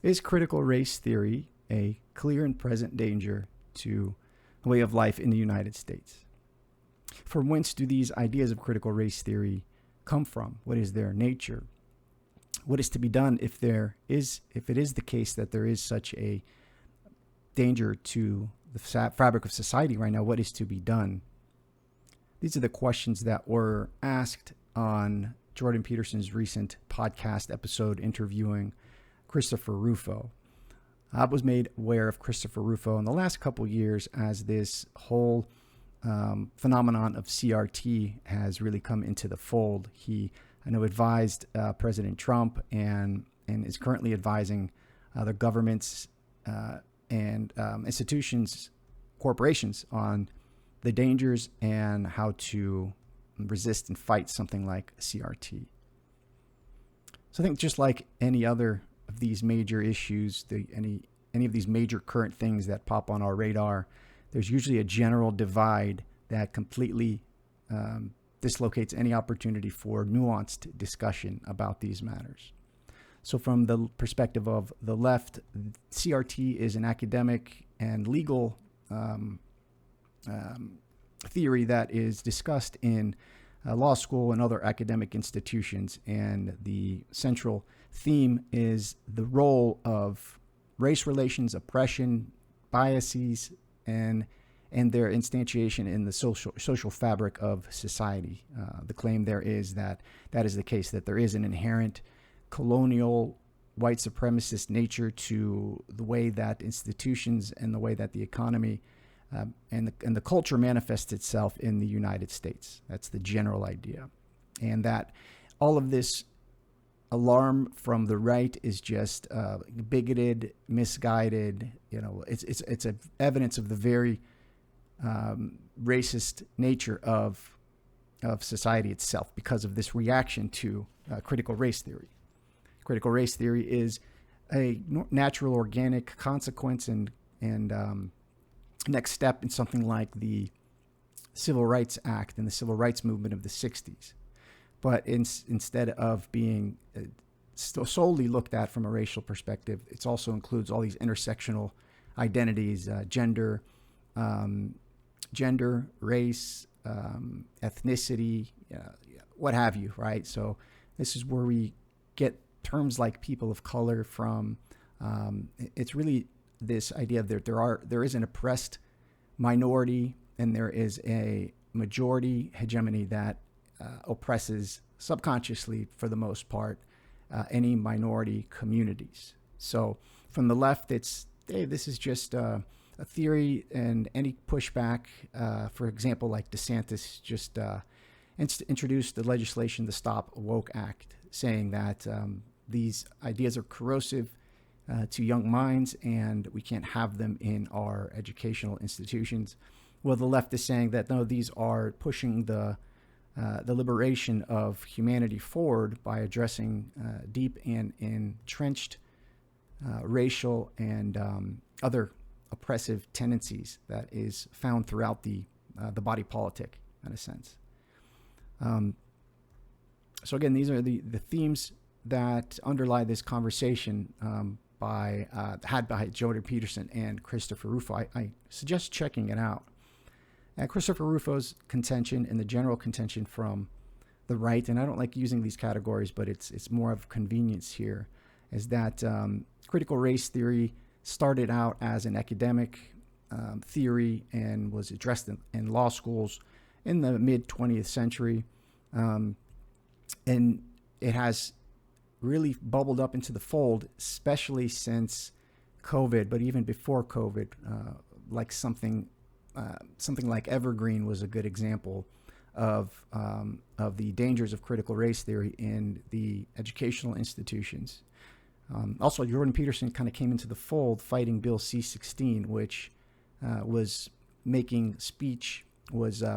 Is critical race theory a clear and present danger to the way of life in the United States? From whence do these ideas of critical race theory come from? What is their nature? What is to be done if it is the case that there is such a danger to the fabric of society right now? What is to be done? These are the questions that were asked on Jordan Peterson's recent podcast episode interviewing Christopher Rufo. I was made aware of Christopher Rufo in the last couple years as this whole phenomenon of CRT has really come into the fold. He, I know, advised President Trump and is currently advising other governments and institutions, corporations on the dangers and how to resist and fight something like CRT. So I think just like any other of these major issues, any of these major current things that pop on our radar, there's usually a general divide that completely dislocates any opportunity for nuanced discussion about these matters. So from the perspective of the left, CRT is an academic and legal theory that is discussed in law school and other academic institutions. And the central theme is the role of race relations, oppression, biases, and their instantiation in the social fabric of society. The claim there is that is the case, that there is an inherent colonial white supremacist nature to the way that institutions and the way that the economy and the culture manifests itself in the United States. That's the general idea. And that all of this alarm from the right is just bigoted, misguided. It's a evidence of the very racist nature of society itself because of this reaction to critical race theory. Critical race theory is a natural, organic consequence and next step in something like the Civil Rights Act and the Civil Rights Movement of the 60s. But instead of being solely looked at from a racial perspective, it also includes all these intersectional identities, gender, race, ethnicity, what have you, right? So this is where we get terms like people of color from. It's really this idea that there is an oppressed minority and there is a majority hegemony that oppresses subconsciously, for the most part, any minority communities. So from the left, it's, hey, this is just a theory, and any pushback, for example, like DeSantis just introduced the legislation, the Stop Woke Act, saying that these ideas are corrosive to young minds and we can't have them in our educational institutions. Well, the left is saying that no, these are pushing the liberation of humanity forward by addressing deep and entrenched racial and other oppressive tendencies that is found throughout the body politic, in a sense. So again, these are the themes that underlie this conversation had by Jordan Peterson and Christopher Rufo. I suggest checking it out. And Christopher Rufo's contention and the general contention from the right, and I don't like using these categories, but it's more of convenience here, is that critical race theory started out as an academic theory and was addressed in law schools in the mid-20th century. And it has really bubbled up into the fold, especially since COVID, but even before COVID, like something like Evergreen was a good example of the dangers of critical race theory in the educational institutions. Also, Jordan Peterson kind of came into the fold fighting Bill C-16, which was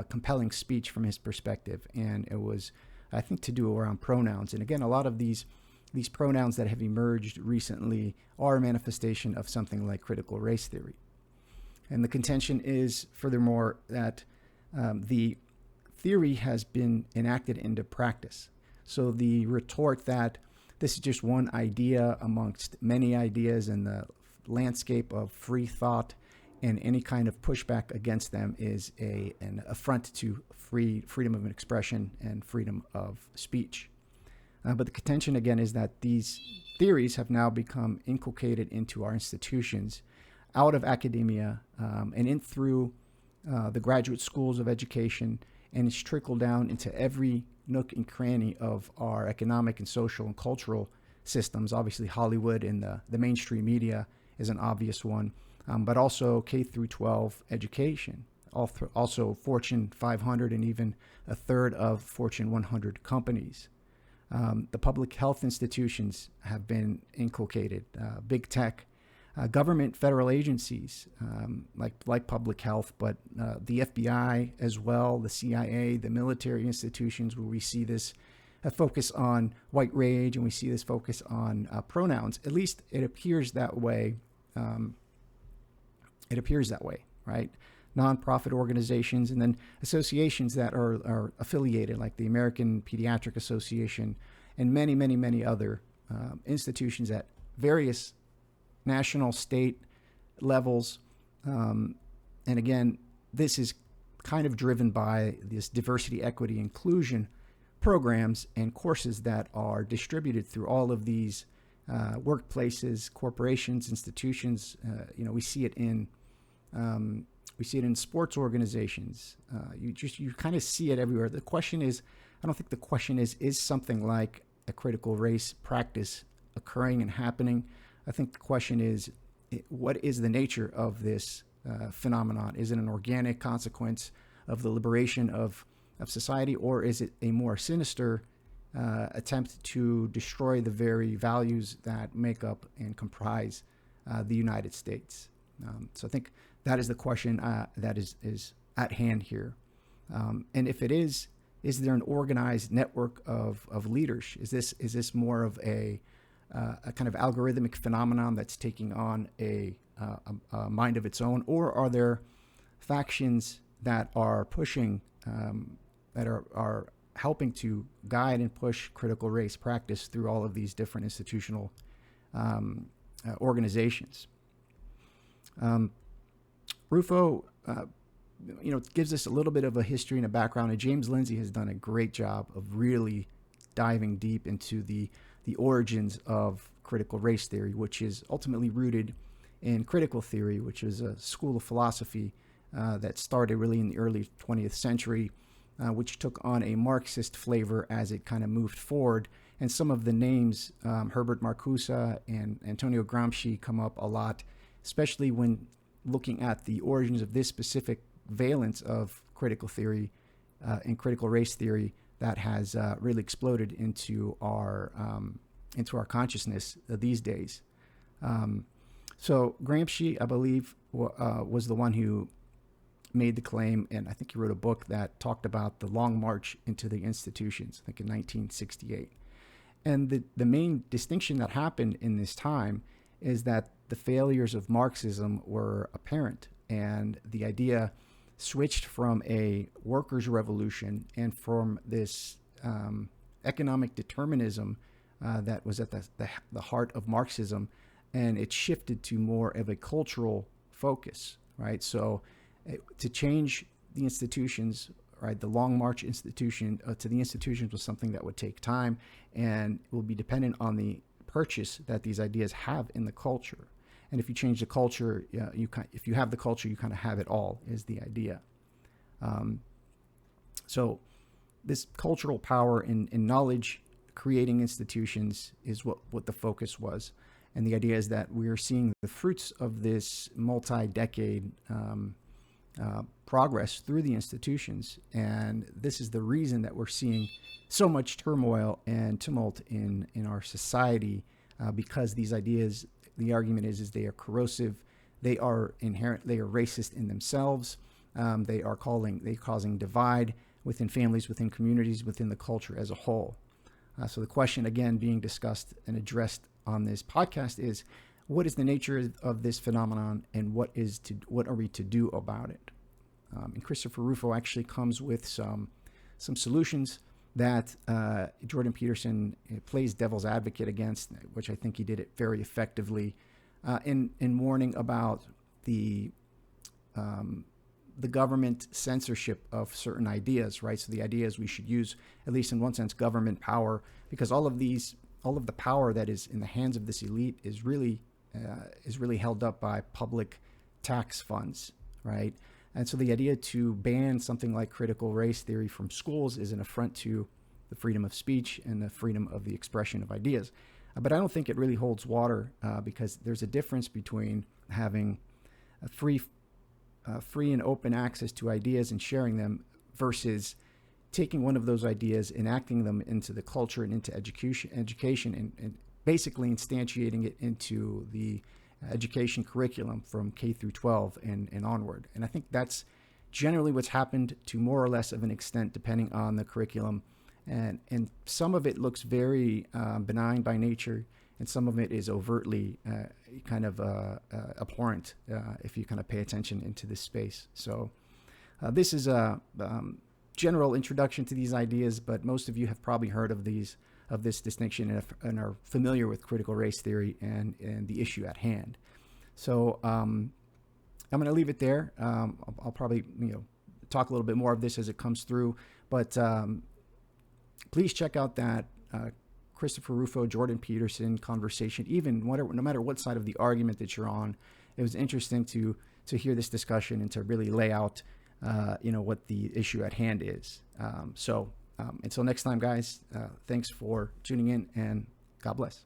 compelling speech from his perspective, and it was, I think, to do around pronouns. And again, a lot of these pronouns that have emerged recently are a manifestation of something like critical race theory. And the contention is, furthermore, that the theory has been enacted into practice. So the retort that this is just one idea amongst many ideas in the landscape of free thought, and any kind of pushback against them is an affront to freedom of expression and freedom of speech. But the contention, again, is that these theories have now become inculcated into our institutions, out of academia, and in through the graduate schools of education, and it's trickled down into every nook and cranny of our economic and social and cultural systems. Obviously, Hollywood and the mainstream media is an obvious one, but also K through 12 education, also Fortune 500 and even a third of Fortune 100 companies. The public health institutions have been inculcated, big tech, government federal agencies like public health, but the FBI as well, the CIA, the military institutions, where we see this focus on white rage, and we see this focus on pronouns. At least it appears that way. Right? Nonprofit organizations, and then associations that are affiliated, like the American Pediatric Association, and many, many, many other institutions at various national, state levels. And again, this is kind of driven by this diversity, equity, inclusion programs and courses that are distributed through all of these workplaces, corporations, institutions. We see it in sports organizations. You kind of see it everywhere. The question is, I don't think the question is something like a critical race practice occurring and happening? I think the question is, what is the nature of this phenomenon? Is it an organic consequence of the liberation of society, or is it a more sinister attempt to destroy the very values that make up and comprise the United States? So I think that is the question that is at hand here. And if it is there an organized network of leaders? Is this more of a kind of algorithmic phenomenon that's taking on a mind of its own, or are there factions that are pushing, that are helping to guide and push critical race practice through all of these different institutional organizations? Rufo, gives us a little bit of a history and a background, and James Lindsay has done a great job of really diving deep into the origins of critical race theory, which is ultimately rooted in critical theory, which is a school of philosophy that started really in the early 20th century, which took on a Marxist flavor as it kind of moved forward. And some of the names, Herbert Marcuse and Antonio Gramsci, come up a lot, especially when looking at the origins of this specific valence of critical theory and critical race theory that has really exploded into our consciousness these days. So Gramsci, I believe, was the one who made the claim, and I think he wrote a book that talked about the long march into the institutions, I think in 1968. And the main distinction that happened in this time is that the failures of Marxism were apparent, and the idea switched from a workers' revolution and from this economic determinism that was at the heart of Marxism, and it shifted to more of a cultural focus, right? So to change the institutions, right, the long march institution to the institutions was something that would take time and will be dependent on the purchase that these ideas have in the culture. And if you change the culture, if you have the culture, you kind of have it all, is the idea. So this cultural power in knowledge creating institutions is what the focus was. And the idea is that we're seeing the fruits of this multi-decade progress through the institutions. And this is the reason that we're seeing so much turmoil and tumult in our society, because these ideas, the argument is they are corrosive, they are racist in themselves, they are causing divide within families, within communities, within the culture as a whole. So the question, again, being discussed and addressed on this podcast is, what is the nature of this phenomenon, and what are we to do about it? And Christopher Rufo actually comes with some solutions that Jordan Peterson plays devil's advocate against, which I think he did it very effectively, in warning about the government censorship of certain ideas, right? So the idea is we should use, at least in one sense, government power, because all of the power that is in the hands of this elite is really held up by public tax funds, right? And so the idea to ban something like critical race theory from schools is an affront to the freedom of speech and the freedom of the expression of ideas. But I don't think it really holds water because there's a difference between having a free and open access to ideas and sharing them versus taking one of those ideas, enacting them into the culture and into education and basically instantiating it into the education curriculum from K through 12 and onward. And I think that's generally what's happened to more or less of an extent, depending on the curriculum. And some of it looks very benign by nature, and some of it is overtly kind of abhorrent if you kind of pay attention into this space. So this is a general introduction to these ideas, but most of you have probably heard of this distinction and are familiar with critical race theory and the issue at hand. So I'm going to leave it there. I'll probably talk a little bit more of this as it comes through, but please check out that Christopher Rufo, Jordan Peterson conversation. No matter what side of the argument that you're on, it was interesting to hear this discussion and to really lay out what the issue at hand is. So until next time, guys, thanks for tuning in, and God bless.